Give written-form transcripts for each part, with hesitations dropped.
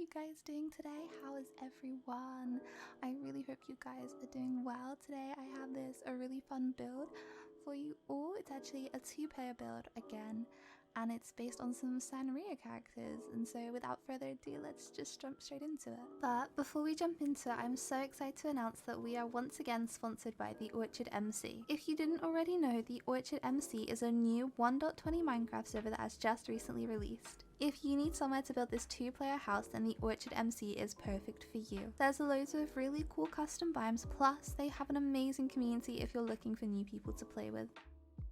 you guys doing today? How is everyone? I really hope you guys are doing well. Today I have a really fun build for you all. It's actually a 2-player build again, and it's based on some sanrio characters. And so without further ado, let's just jump straight into it. But before we jump into it, I'm so excited to announce that we are once again sponsored by the Orchard MC. If you didn't already know, the Orchard MC is a new 1.20 Minecraft server that has just recently released. If you need somewhere to build this 2-player house, then the Orchard MC is perfect for you. There's loads of really cool custom biomes, plus they have an amazing community if you're looking for new people to play with.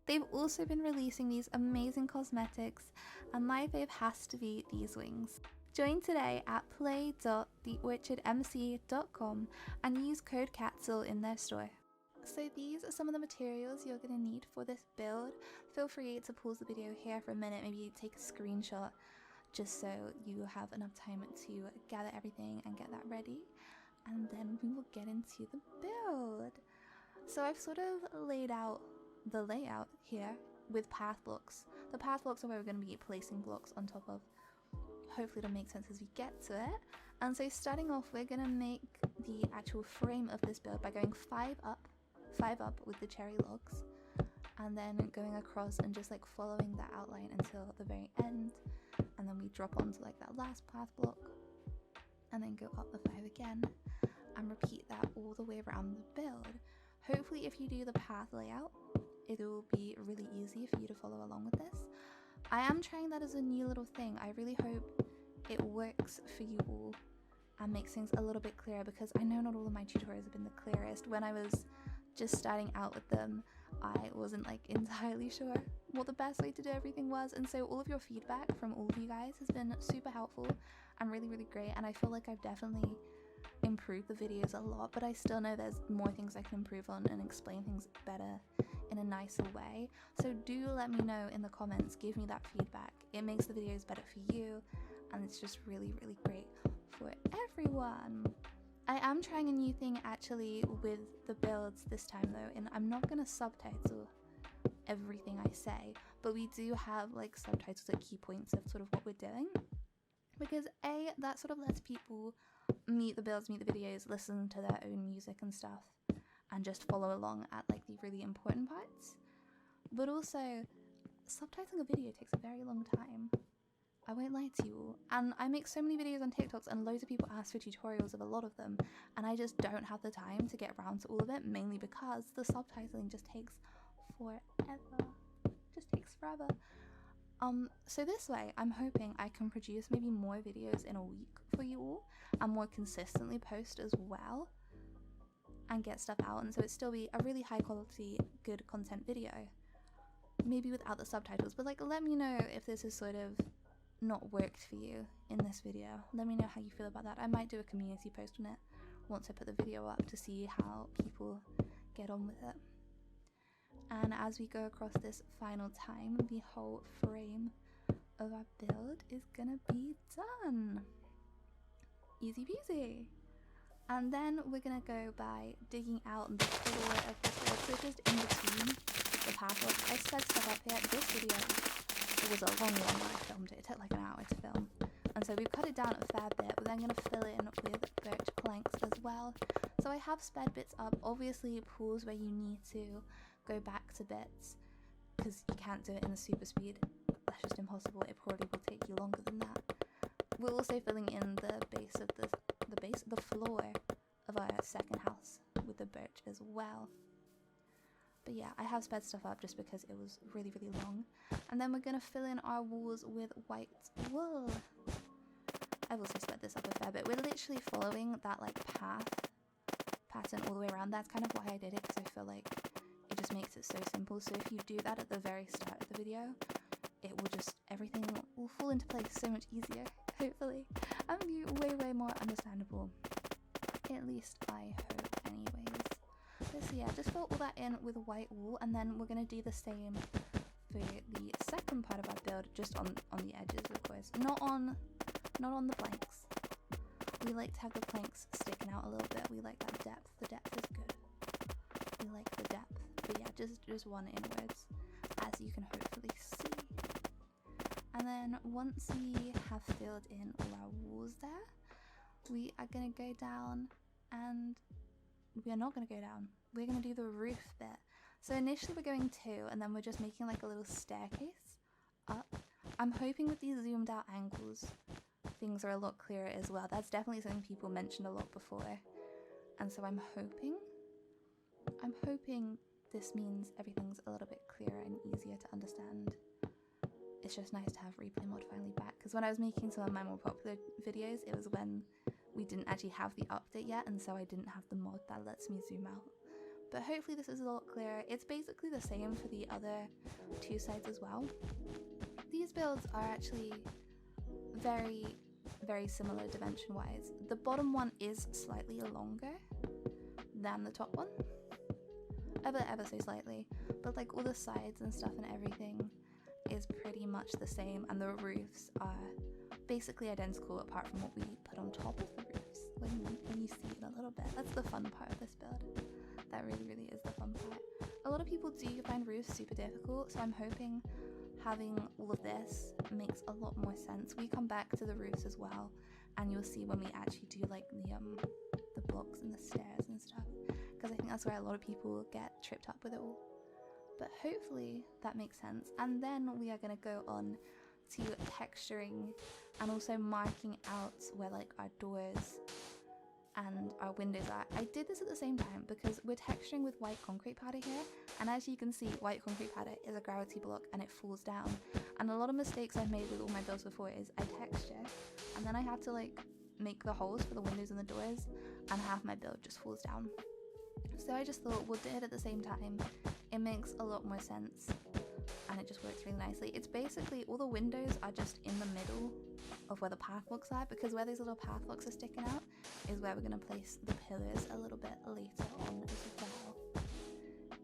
They've also been releasing these amazing cosmetics, and my fave has to be these wings. Join today at play.theorchardmc.com and use code CATSEL in their store. So these are some of the materials you're going to need for this build. Feel free to pause the video here for a minute, maybe take a screenshot just so you have enough time to gather everything and get that ready, and then we will get into the build. So I've sort of laid out the layout here with path blocks. The path blocks are where we're going to be placing blocks on top of. Hopefully it'll make sense as we get to it. And so starting off, we're going to make the actual frame of this build by going 5 up with the cherry logs, and then going across and just like following that outline until the very end, and then we drop onto like that last path block and then go up the 5 again and repeat that all the way around the build. Hopefully if you do the path layout, it'll be really easy for you to follow along with this. I am trying that as a new little thing. I really hope it works for you all and makes things a little bit clearer, because I know not all of my tutorials have been the clearest. When I was just starting out with them, I wasn't like entirely sure what the best way to do everything was, and so all of your feedback from all of you guys has been super helpful and really great, and I feel like I've definitely improved the videos a lot, but I still know there's more things I can improve on and explain things better in a nicer way. So do let me know in the comments, give me that feedback. It makes the videos better for you, and it's just really great for everyone. I am trying a new thing actually with the builds this time though, and I'm not going to subtitle everything I say, but we do have like subtitles at key points of sort of what we're doing, because A, that sort of lets people meet the builds, meet the videos, listen to their own music and stuff, and just follow along at like the really important parts. But also, subtitling a video takes a very long time. I won't lie to you all. And I make so many videos on TikToks, and loads of people ask for tutorials of a lot of them, and I just don't have the time to get around to all of it, mainly because the subtitling just takes forever. Just takes forever. So this way, I'm hoping I can produce maybe more videos in a week for you all, and more consistently post as well, and get stuff out, and so it still be a really high quality, good content video. Maybe without the subtitles, but like let me know if this is sort of not worked for you in this video. Let me know how you feel about that. I might do a community post on it once I put the video up to see how people get on with it. And as we go across this final time, the whole frame of our build is gonna be done. Easy peasy. And then we're gonna go by digging out the floor of this build, so just in between the path blocks. I sped stuff up here. This video, it was a long one when I filmed it. It took like an hour to film, and so we've cut it down a fair bit. We're then going to fill in with birch planks as well. So I have sped bits up. Obviously pause where you need to go back to bits, because you can't do it in the super speed. That's just impossible. It probably will take you longer than that. We're also filling in the base of the floor of our second house with the birch as well. But yeah, I have sped stuff up just because it was really long. And then we're going to fill in our walls with white wool. I've also sped this up a fair bit. We're literally following that like pattern all the way around. That's kind of why I did it, because I feel like it just makes it so simple. So if you do that at the very start of the video, it will just, everything will fall into place so much easier, hopefully, and be way more understandable. At least I hope anyways. So yeah, just fill all that in with white wool, and then we're going to do the same for the second part of our build, just on the edges, of course, not on the planks. We like to have the planks sticking out a little bit. We like that depth. The depth is good. We like the depth. But yeah, just one inwards, as you can hopefully see. And then once we have filled in all our walls there, we are gonna go down, and we are not gonna go down. We're gonna do the roof bit. So initially we're going 2, and then we're just making like a little staircase up. I'm hoping with these zoomed out angles, things are a lot clearer as well. That's definitely something people mentioned a lot before. And so I'm hoping this means everything's a little bit clearer and easier to understand. It's just nice to have replay mod finally back, because when I was making some of my more popular videos, it was when we didn't actually have the update yet, and so I didn't have the mod that lets me zoom out. But hopefully this is a lot clearer. It's basically the same for the other 2 sides as well. These builds are actually very, very similar dimension wise. The bottom one is slightly longer than the top one, ever so slightly, but like all the sides and stuff and everything is pretty much the same, and the roofs are basically identical apart from what we put on top of the roofs when you see it a little bit. That's the fun part of this build. That really is the fun part. A lot of people do find roofs super difficult, so I'm hoping having all of this makes a lot more sense. We come back to the roofs as well, and you'll see when we actually do like the blocks and the stairs and stuff, because I think that's where a lot of people get tripped up with it all. But hopefully that makes sense. And then we are going to go on to texturing and also marking out where like our doors and our windows are. I did this at the same time because we're texturing with white concrete powder here, and as you can see, white concrete powder is a gravity block and it falls down. And a lot of mistakes I've made with all my builds before is I texture and then I have to like make the holes for the windows and the doors, and half my build just falls down. So I just thought we'll do it at the same time. It makes a lot more sense and it just works really nicely. It's basically all the windows are just in the middle of where the path blocks are, because where these little path blocks are sticking out is where we're going to place the pillars a little bit later on as well,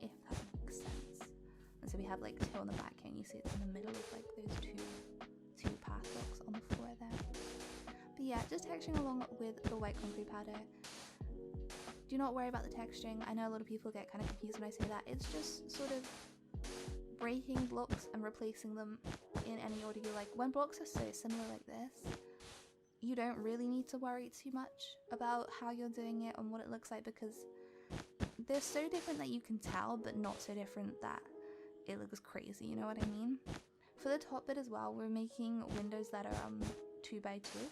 if that makes sense. And so we have like 2 on the back here, and you see it's in the middle of like those two path blocks on the floor there. But yeah, just texturing along with the white concrete powder. Do not worry about the texturing. I know a lot of people get kind of confused when I say that. It's just sort of breaking blocks and replacing them in any order you like. When blocks are so similar like this, you don't really need to worry too much about how you're doing it and what it looks like, because they're so different that you can tell, but not so different that it looks crazy, you know what I mean? For the top bit as well, we're making windows that are 2 by 2,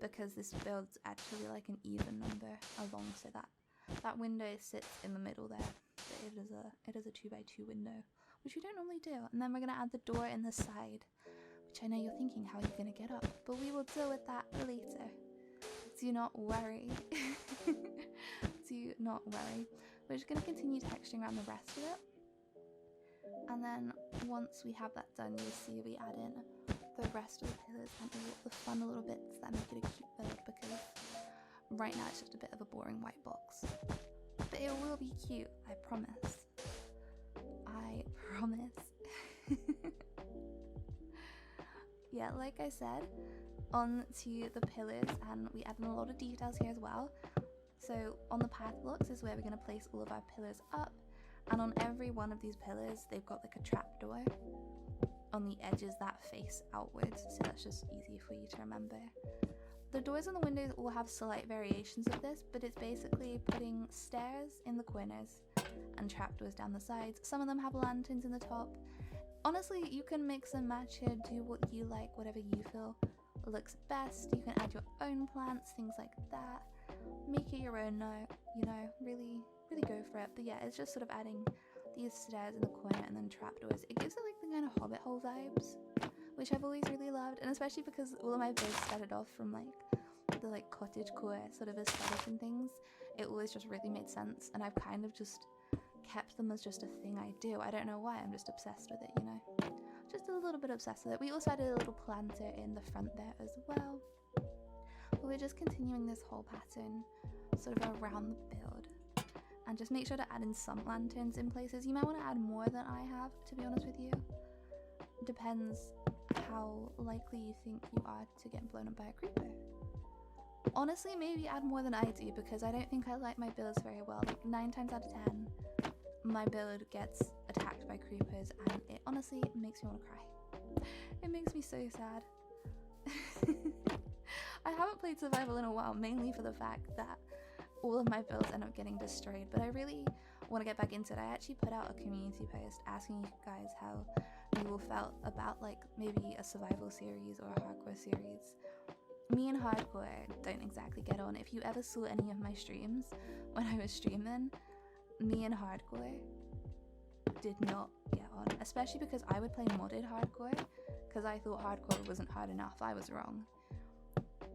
because this build's actually like an even number along, so that window sits in the middle there. But it is a 2 by 2 window, which we don't normally do. And then we're going to add the door in the side, which I know you're thinking, how are you going to get up? But we will deal with that later. Do not worry. Do not worry. We're just going to continue texturing around the rest of it. And then once we have that done, you'll see we add in the rest of the pillars and all the fun little bits that make it a cute build, because right now it's just a bit of a boring white box. But it will be cute, I promise. I promise. Yeah, like I said, on to the pillars, and we add in a lot of details here as well. So on the path blocks is where we're going to place all of our pillars up, and on every one of these pillars they've got like a trapdoor on the edges that face outwards, so that's just easy for you to remember. The doors and the windows all have slight variations of this, but it's basically putting stairs in the corners and trapdoors down the sides. Some of them have lanterns in the top. Honestly, you can mix and match here, do what you like, whatever you feel looks best. You can add your own plants, things like that. Make it your own, you know, really go for it. But yeah, it's just sort of adding these stairs in the corner and then trapdoors. It gives it like the kind of hobbit hole vibes, which I've always really loved, and especially because all of my builds started off from like the like cottagecore sort of aesthetic and things. It always just really made sense, and I've kind of just kept them as just a thing I do. I don't know why, I'm just obsessed with it, you know, just a little bit obsessed with it. We also added a little planter in the front there as well, but we're just continuing this whole pattern sort of around the build. And just make sure to add in some lanterns in places. You might want to add more than I have, to be honest with you. Depends how likely you think you are to get blown up by a creeper. Honestly, maybe add more than I do, because I don't think I like my builds very well. Like 9 times out of 10, my build gets attacked by creepers, and it honestly makes me want to cry. It makes me so sad. I have haven't played survival in a while, mainly for the fact that all of my builds end up getting destroyed, but I really want to get back into it. I actually put out a community post asking you guys how you all felt about like maybe a survival series or a hardcore series. Me and hardcore don't exactly get on. If you ever saw any of my streams when I was streaming, me and hardcore did not get on, especially because I would play modded hardcore because I thought hardcore wasn't hard enough. I was wrong.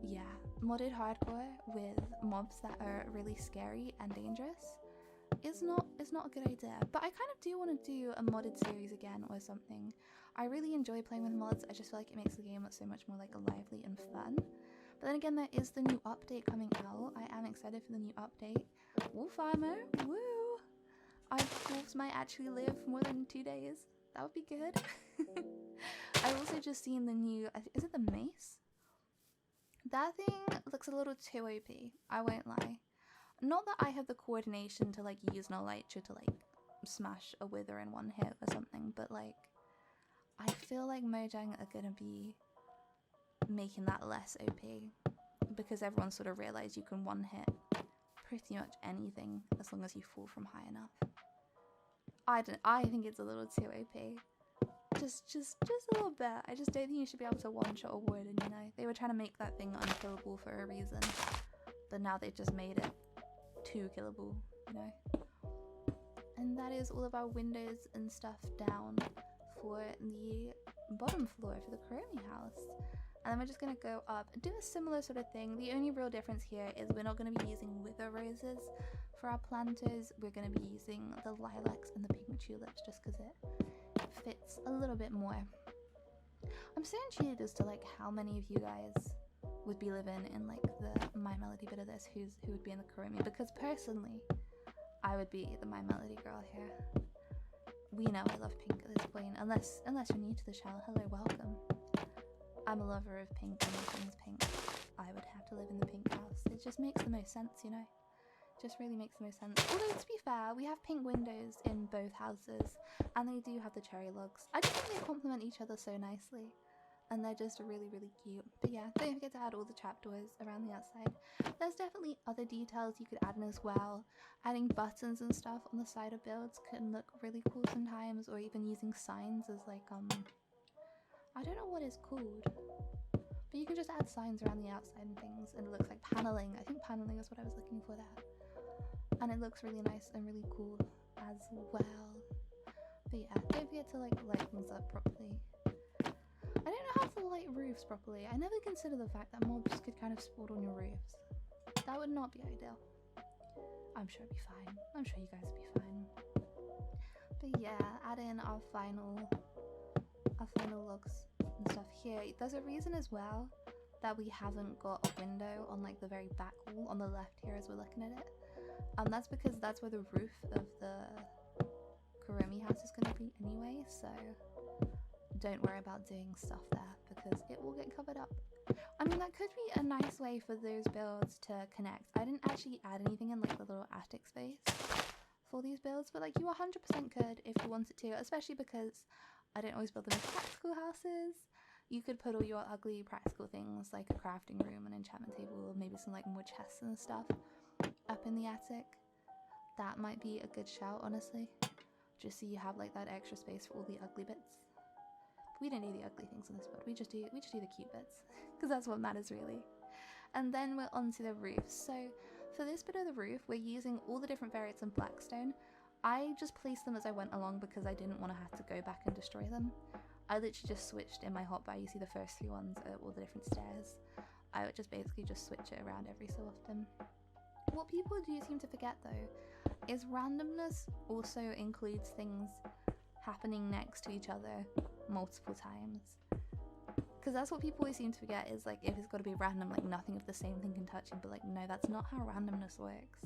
Yeah, modded hardcore with mobs that are really scary and dangerous is not a good idea. But I kind of do want to do a modded series again or something. I really enjoy playing with mods. I just feel like it makes the game look so much more like lively and fun. But then again, there is the new update coming out. I am excited for the new update. Wolf armor, woo! Wolves might actually live more than 2 days. That would be good. I've also just seen the new, is it the mace? That thing looks a little too OP, I won't lie. Not that I have the coordination to like use an elytra to like smash a wither in one hit or something, but like I feel like Mojang are gonna be making that less OP because everyone sort of realized you can one hit pretty much anything as long as you fall from high enough. I think it's a little too OP. Just a little bit. I just don't think you should be able to one-shot a warden, you know? They were trying to make that thing unkillable for a reason, but now they've just made it too killable, you know? And that is all of our windows and stuff down for the bottom floor for the Kuromi house. And then we're just going to go up and do a similar sort of thing. The only real difference here is we're not going to be using wither roses for our planters. We're going to be using the lilacs and the pink tulips just because it fits a little bit more. I'm so intrigued as to like how many of you guys would be living in like the My Melody bit of this, who would be in the Kuromi, because personally I would be the My Melody girl here. We know I love pink at this point, unless you're new to the channel. Hello, welcome. I'm a lover of pink and all things pink. I would have to live in the pink house. It just makes the most sense, you know? Just really makes the most sense. Although, to be fair, we have pink windows in both houses, and they do have the cherry logs. I just think they complement each other so nicely, and they're just really, really cute. But yeah, don't forget to add all the trapdoors around the outside. There's definitely other details you could add in as well. Adding buttons and stuff on the side of builds can look really cool sometimes, or even using signs as like, I don't know what it's called, but you can just add signs around the outside and things, and it looks like paneling. I think paneling is what I was looking for there. And it looks really nice and really cool as well. But yeah, don't forget to like light things up properly. I don't know how to light roofs properly. I never consider the fact that mobs could kind of spawn on your roofs. That would not be ideal. I'm sure it'd be fine. I'm sure you guys would be fine. But yeah, add in our final logs and stuff here. There's a reason as well that we haven't got a window on like the very back wall on the left here as we're looking at it. That's because that's where the roof of the Kuromi house is going to be anyway, so don't worry about doing stuff there because it will get covered up. I mean, that could be a nice way for those builds to connect. I didn't actually add anything in like the little attic space for these builds, but like you 100% could if you wanted to, especially because I don't always build them as practical houses. You could put all your ugly practical things like a crafting room, an enchantment table, maybe some like more chests and stuff up in the attic. That might be a good shout, honestly, just so you have like that extra space for all the ugly bits. We don't do the ugly things in this build, we just do the cute bits because that's what matters really. And then we're onto the roof. So for this bit of the roof, we're using all the different variants of Blackstone. I just placed them as I went along because I didn't want to have to go back and destroy them. I literally just switched in my hotbar. You see the first 3 ones are all the different stairs. I would just basically just switch it around every so often. What people do seem to forget though is randomness also includes things happening next to each other multiple times. Because that's what people always seem to forget, is like if it's got to be random, like nothing of the same thing can touch you, but like no, that's not how randomness works.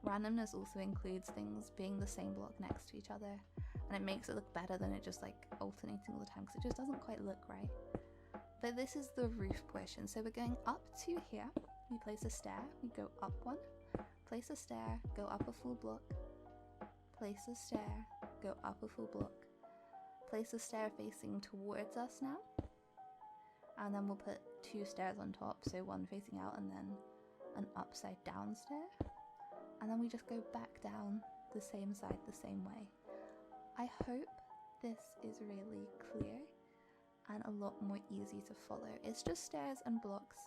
Randomness also includes things being the same block next to each other, and it makes it look better than it just like alternating all the time, because it just doesn't quite look right. But this is the roof portion, so we're going up to here. We place a stair, we go up 1, place a stair, go up a full block, place a stair, go up a full block, place a stair facing towards us now, and then we'll put 2 stairs on top, so one facing out and then an upside down stair. And then we just go back down the same side the same way. I hope this is really clear and a lot more easy to follow. It's just stairs and blocks.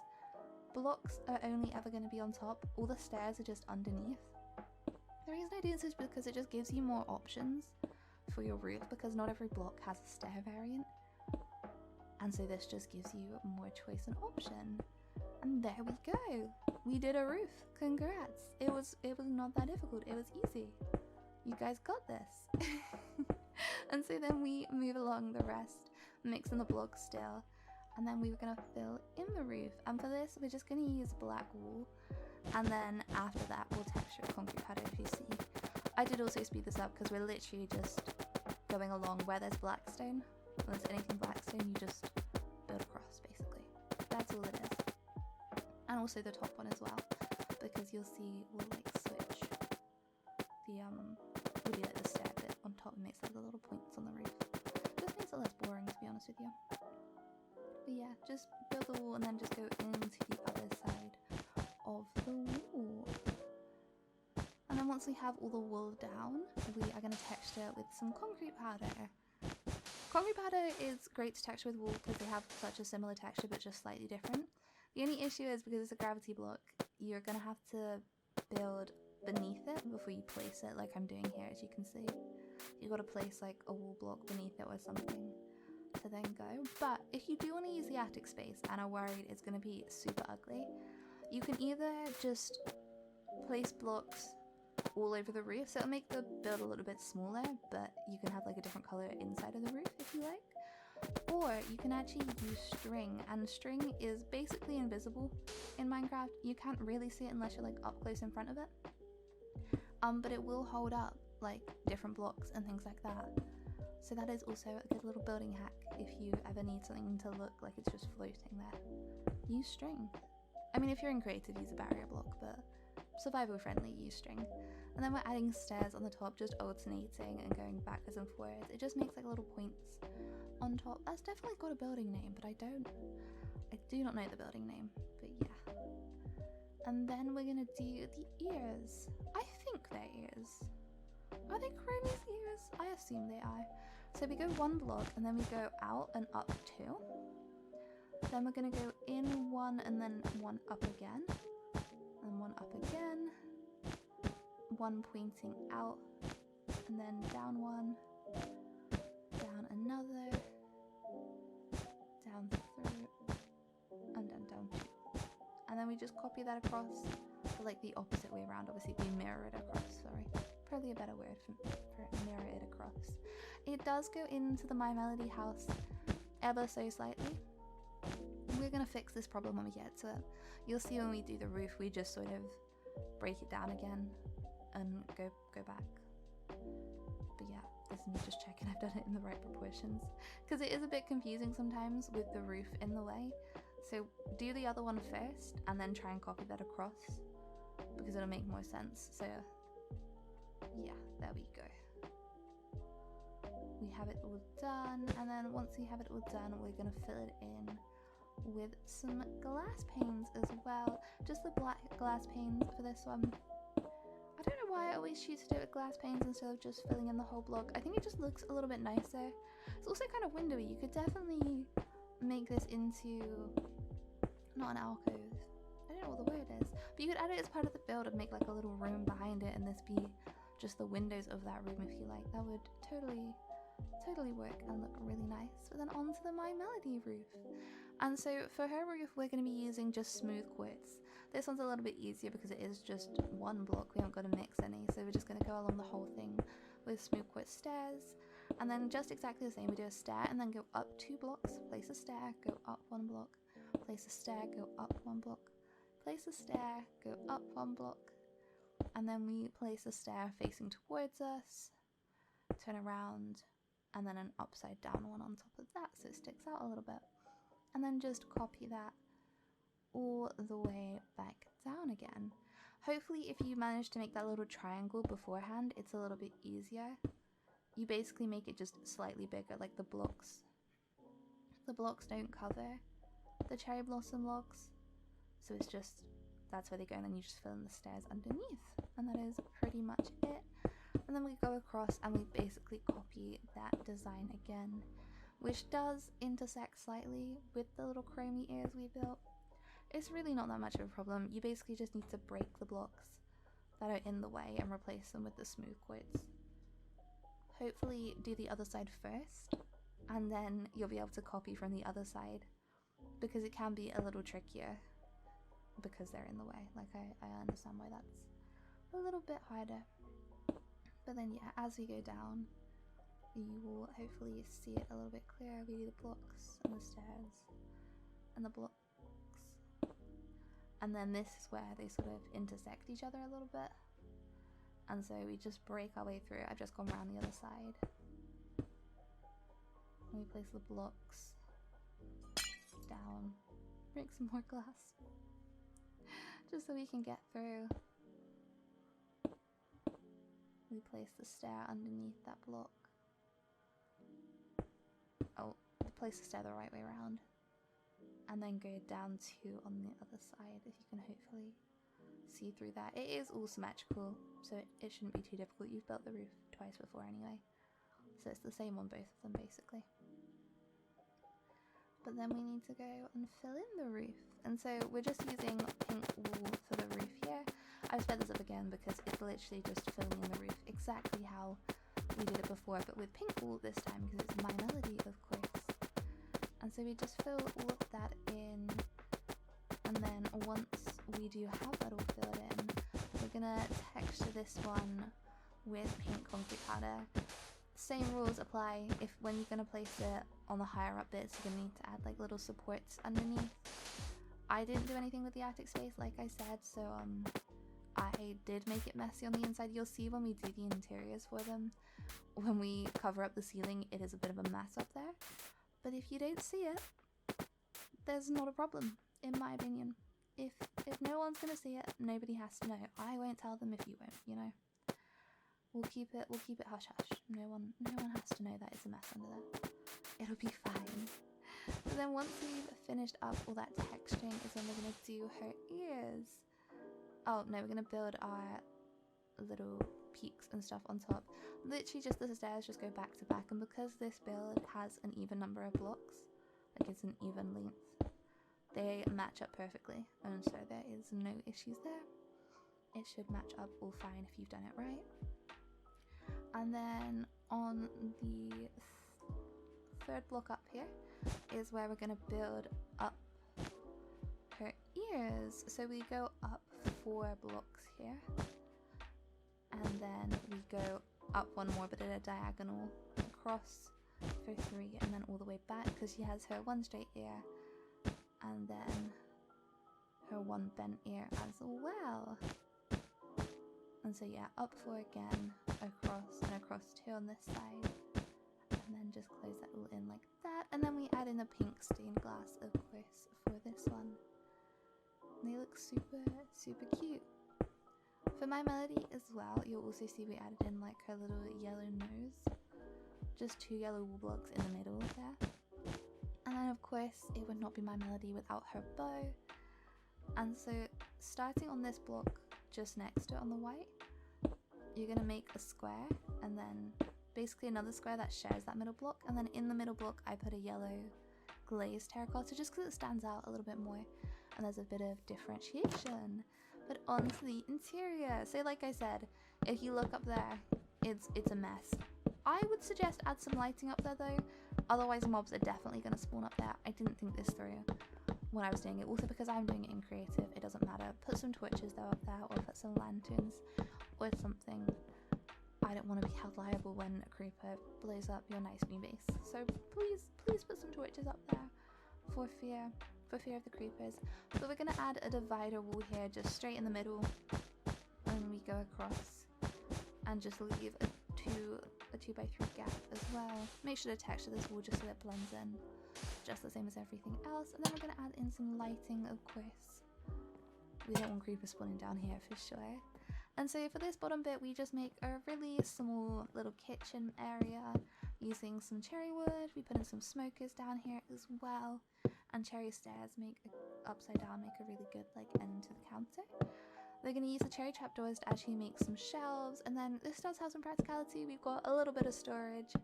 Blocks are only ever going to be on top. All the stairs are just underneath. The reason I do this is because it just gives you more options for your roof, because not every block has a stair variant. And so this just gives you more choice and option. And there we go. We did a roof. Congrats. It was not that difficult. It was easy. You guys got this. And so then we move along the rest, mixing the blocks still. And then we were going to fill in the roof. And for this, we're just going to use black wool. And then after that, we'll texture a concrete pattern, if you see. I did also speed this up because we're literally just going along where there's Blackstone. When there's anything Blackstone, you just build across, basically. That's all it is. And also the top one as well, because you'll see we'll like switch the we'll do like the stair bit on top and makes like the little points on the roof. Just makes it less boring, to be honest with you. But yeah, just build the wall and then just go into the other side of the wall. And then once we have all the wool down, we are going to texture it with some concrete powder. Concrete powder is great to texture with wool because they have such a similar texture but just slightly different. The only issue is because it's a gravity block, you're going to have to build beneath it before you place it, like I'm doing here, as you can see. You've got to place like a wool block beneath it or something to then go. But if you do want to use the attic space and are worried it's going to be super ugly, you can either just place blocks all over the roof, so it'll make the build a little bit smaller, but you can have like a different color inside of the roof if you like. Or you can actually use string, and string is basically invisible in Minecraft. You can't really see it unless you're like up close in front of it. But it will hold up like different blocks and things like that. So that is also a good little building hack if you ever need something to look like it's just floating there. Use string. I mean, if you're in creative, use a barrier block, but survival friendly, use string. And then we're adding stairs on the top, just alternating and going backwards and forwards. It just makes like little points on top. That's definitely got a building name, but I do not know the building name, but yeah. And then we're gonna do the ears. I think they're ears. Are they Kuromi's ears? I assume they are. So we go one block and then we go out and up 2. Then we're gonna go in 1 and then 1 up again. And 1 up again. 1 pointing out. And then down 1. Down another. Down 3. And then down 2. And then we just copy that across, but like the opposite way around. Obviously we mirror it across, sorry. Probably a better word for mirror it across. It does go into the My Melody house ever so slightly. We're going to fix this problem when we get to it. You'll see when we do the roof, we just sort of break it down again and go back. But yeah, this is me just checking I've done it in the right proportions, because it is a bit confusing sometimes with the roof in the way. So do the other one first and then try and copy that across, because it'll make more sense. So yeah, there we go. We have it all done, and then once we have it all done, we're going to fill it in with some glass panes as well. Just the black glass panes for this one. I don't know why I always choose to do it with glass panes instead of just filling in the whole block. I think it just looks a little bit nicer. It's also kind of windowy. You could definitely make this into, not an alcove, I don't know what the word is, but you could add it as part of the build and make like a little room behind it, and this be just the windows of that room if you like. That would totally work and look really nice. But then onto the My Melody roof. And so for her roof, we're going to be using just smooth quartz. This one's a little bit easier because it is just one block. We aren't going to mix any, so we're just going to go along the whole thing with smooth quartz stairs. And then just exactly the same, we do a stair and then go up 2 blocks, place a stair, go up 1 block, place a stair, go up 1 block, place a stair, go up 1 block, and then we place a stair facing towards us, turn around, and then an upside down one on top of that so it sticks out a little bit. And then just copy that all the way back down again. Hopefully if you manage to make that little triangle beforehand, it's a little bit easier. You basically make it just slightly bigger, like the blocks don't cover the cherry blossom logs. So it's just, that's where they go, and then you just fill in the stairs underneath, and that is pretty much it. And then we go across and we basically copy that design again, which does intersect slightly with the little Kuromi ears we built. It's really not that much of a problem. You basically just need to break the blocks that are in the way and replace them with the smooth quotes. Hopefully do the other side first, and then you'll be able to copy from the other side, because it can be a little trickier because they're in the way. Like, I understand why that's a little bit harder. But then yeah, as we go down, you will hopefully see it a little bit clearer. We do the blocks and the stairs and the blocks. And then this is where they sort of intersect each other a little bit. And so we just break our way through. I've just gone around the other side. And we place the blocks down. Break some more glass. Just so we can get through. We place the stair underneath that block. Oh, place the stair the right way around. And then go down two on the other side, if you can hopefully see through that. It is all symmetrical, so it shouldn't be too difficult. You've built the roof twice before anyway, so it's the same on both of them basically. But then we need to go and fill in the roof, and so we're just using pink wool for the roof here. I've sped this up again because it's literally just filling in the roof exactly how we did it before, but with pink wool this time because it's my melody, of course. And so we just fill all of that in, and then once we do have that all filled in, we're gonna texture this one with pink concrete powder. Same rules apply. If when you're gonna place it on the higher up bits, you're gonna need to add like little supports underneath. I didn't do anything with the attic space, like I said, so I did make it messy on the inside. You'll see when we do the interiors for them, when we cover up the ceiling, it is a bit of a mess up there. But if you don't see it, there's not a problem, in my opinion. If no one's gonna see it, nobody has to know. I won't tell them if you won't, you know. We'll keep it hush hush. No one has to know that it's a mess under there. It'll be fine. But then once we've finished up all that texturing is when we're gonna do her ears. Oh no, we're gonna build our little peaks and stuff on top. Literally just the stairs just go back to back, and because this build has an even number of blocks, like it's an even length, they match up perfectly, and so there is no issues there. It should match up all fine if you've done it right. And then on the third block up here is where we're going to build up her ears. So we go up 4 blocks here, and then we go up one more but at a diagonal across for 3, and then all the way back because she has her one straight ear and then her one bent ear as well. And so yeah, up 4 again, across and across 2 on this side, and then just close that all in like that. And then we add in the pink stained glass, of course, for this one. And they look super cute. For my melody as well, you'll also see we added in like her little yellow nose, just 2 yellow wool blocks in the middle there. And then of course it would not be my melody without her bow. And so starting on this block just next to it on the white, you're going to make a square and then basically another square that shares that middle block, and then in the middle block I put a yellow glazed terracotta just because it stands out a little bit more and there's a bit of differentiation. But onto the interior. So like I said, if you look up there, it's a mess. I would suggest add some lighting up there though, otherwise mobs are definitely going to spawn up there. I didn't think this through when I was doing it. Also because I'm doing it in creative, it doesn't matter. Put some torches though up there, or put some lanterns or something. I don't want to be held liable when a creeper blows up your nice new base. So please put some torches up there for fear of the creepers. So we're going to add a divider wall here just straight in the middle, and we go across and just leave a 2x3 gap as well. Make sure to texture this wall just so it blends in, just the same as everything else. And then we're going to add in some lighting, of course. We don't want creepers spawning down here for sure. And so for this bottom bit, we just make a really small little kitchen area using some cherry wood. We put in some smokers down here as well. and cherry stairs upside down make a really good like end to the counter. We're going to use the cherry trapdoors to actually make some shelves, and then this does have some practicality. We've got a little bit of storage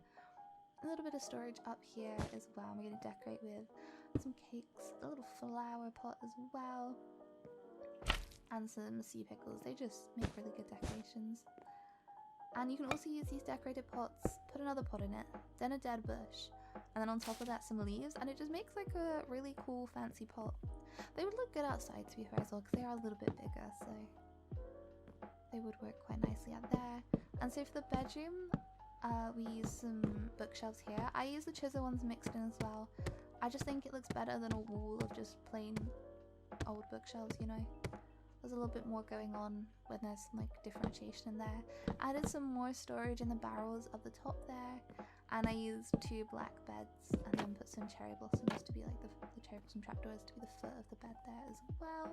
up here as well. We're going to decorate with some cakes, a little flower pot as well, and some sea pickles. They just make really good decorations. And you can also use these decorated pots, put another pot in it, then a dead bush, and then on top of that some leaves, and it just makes like a really cool fancy pot. They would look good outside, to be fair, as well, because they are a little bit bigger, so they would work quite nicely out there. And so for the bedroom, we use some bookshelves here. I use the chisel ones mixed in as well. I just think it looks better than a wall of just plain old bookshelves, you know. There's a little bit more going on when there's some like differentiation in there. Added some more storage in the barrels of the top there, and I used 2 black beds and then put some cherry blossoms to be like the cherry blossom trapdoors to be the foot of the bed there as well.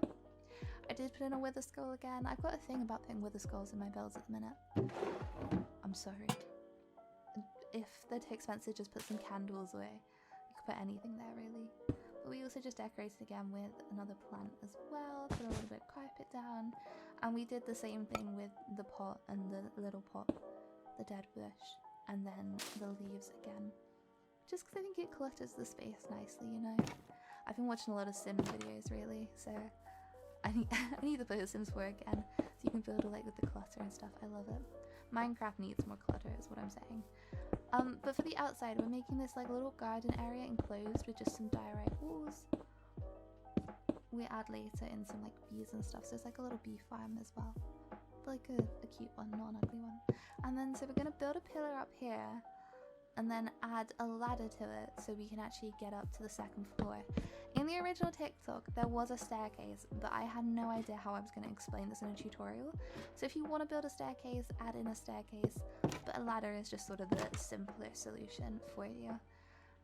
I did put in a wither skull again. I've got a thing about putting wither skulls in my builds at the minute. I'm sorry. If they're too expensive, just put some candles away. You could put anything there really. But we also just decorated again with another plant as well, put a little bit of carpet down, and we did the same thing with the pot and the little pot, the dead bush, and then the leaves again. Just because I think it clutters the space nicely, you know. I've been watching a lot of Sims videos really, so I need to play The Sims 4 again, so you can build like with the clutter and stuff. I love it. Minecraft needs more clutter is what I'm saying. But for the outside, we're making this like little garden area enclosed with just some diorite walls. We add later in some like bees and stuff, so it's like a little bee farm as well. But like a cute one, not an ugly one. And then so we're gonna build a pillar up here and then add a ladder to it so we can actually get up to the 2nd floor. In the original TikTok, there was a staircase, but I had no idea how I was going to explain this in a tutorial. So if you want to build a staircase, add in a staircase, but a ladder is just sort of the simpler solution for you.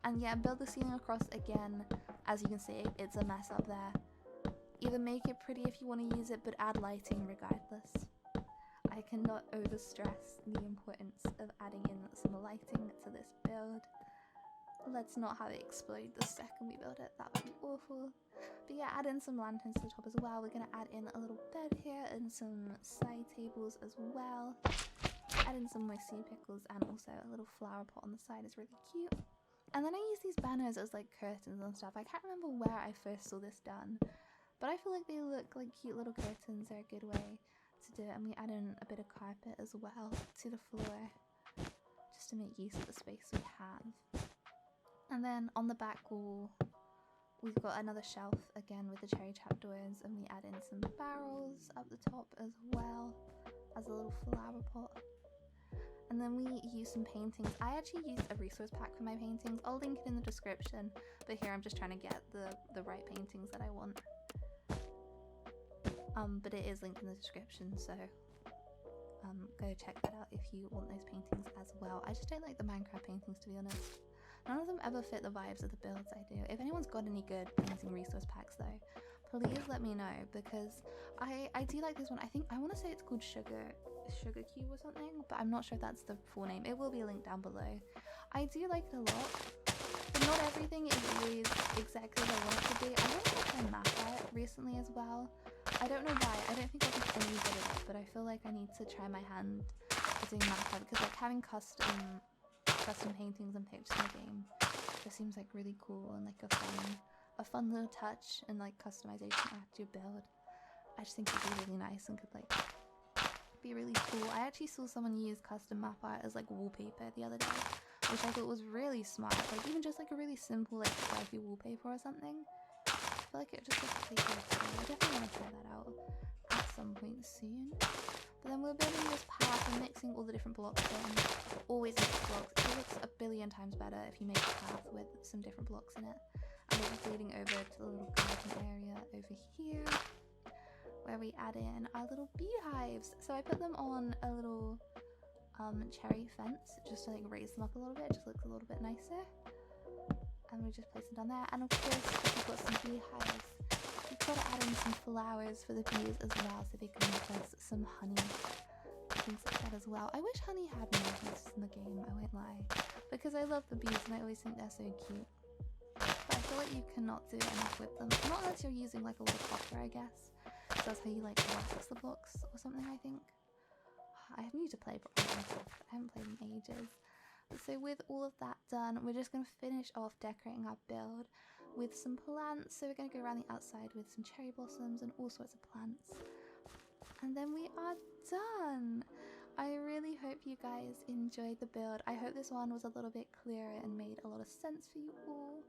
And yeah, build the ceiling across again. As you can see, it's a mess up there. Either make it pretty if you want to use it, but add lighting regardless. I cannot overstress the importance of adding in some lighting to this build. Let's not have it explode the second we build it, that would be awful. But yeah, add in some lanterns to the top as well. We're going to add in a little bed here and some side tables as well. Add in some more sea pickles and also a little flower pot on the side is really cute. And then I use these banners as like curtains and stuff. I can't remember where I first saw this done, but I feel like they look like cute little curtains. They're a good way to do it. And we add in a bit of carpet as well to the floor just to make use of the space we have. And then on the back wall we've got another shelf again with the cherry trapdoors, and we add in some barrels up the top as well as a little flower pot. And then we use some paintings. I actually used a resource pack for my paintings. I'll link it in the description, but here I'm just trying to get the right paintings that I want. But it is linked in the description, so go check that out if you want those paintings as well. I just don't like the Minecraft paintings, to be honest. None of them ever fit the vibes of the builds I do. If anyone's got any good painting resource packs though, please let me know, because I do like this one. I want to say it's called Sugar Cube or something, but I'm not sure if that's the full name. It will be linked down below. I do like it a lot, but not everything is always exactly what I want it to be. I want to try map art recently as well. I don't know why. I don't think I'll be any good at it, but I feel like I need to try my hand at doing map art, because like having custom paintings and pictures in the game just seems like really cool and like a fun little touch and like customization add to your build. I just think it'd be really nice and could like be really cool. I actually saw someone use custom map art as like wallpaper the other day, which I thought was really smart. Like even just like a really simple like fluffy wallpaper or something. I feel like it just looks really good. So I definitely want to try that out at some point soon. But then we're building this path and mixing all the different blocks in. Always mix blocks. It looks a billion times better if you make a path with some different blocks in it. And we're just leading over to the little garden area over here, where we add in our little beehives. So I put them on a little cherry fence just to like raise them up a little bit. It just looks a little bit nicer. And we just place them down there. And of course, if you've got some beehives, you've got to add in some flowers for the bees as well, so they can make us some honey. Things like that as well. I wish honey had more uses in the game, I won't lie. Because I love the bees and I always think they're so cute. But I feel like you cannot do enough with them. Not unless you're using like a lot of copper, I guess. So that's how you like wax the books or something, I think. I need to play Minecraft. I haven't played in ages. So with all of that done, we're just going to finish off decorating our build with some plants. So we're going to go around the outside with some cherry blossoms and all sorts of plants. And then we are done! I really hope you guys enjoyed the build. I hope this one was a little bit clearer and made a lot of sense for you all.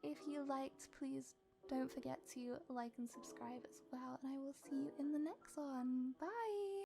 If you liked, please don't forget to like and subscribe as well. And I will see you in the next one. Bye!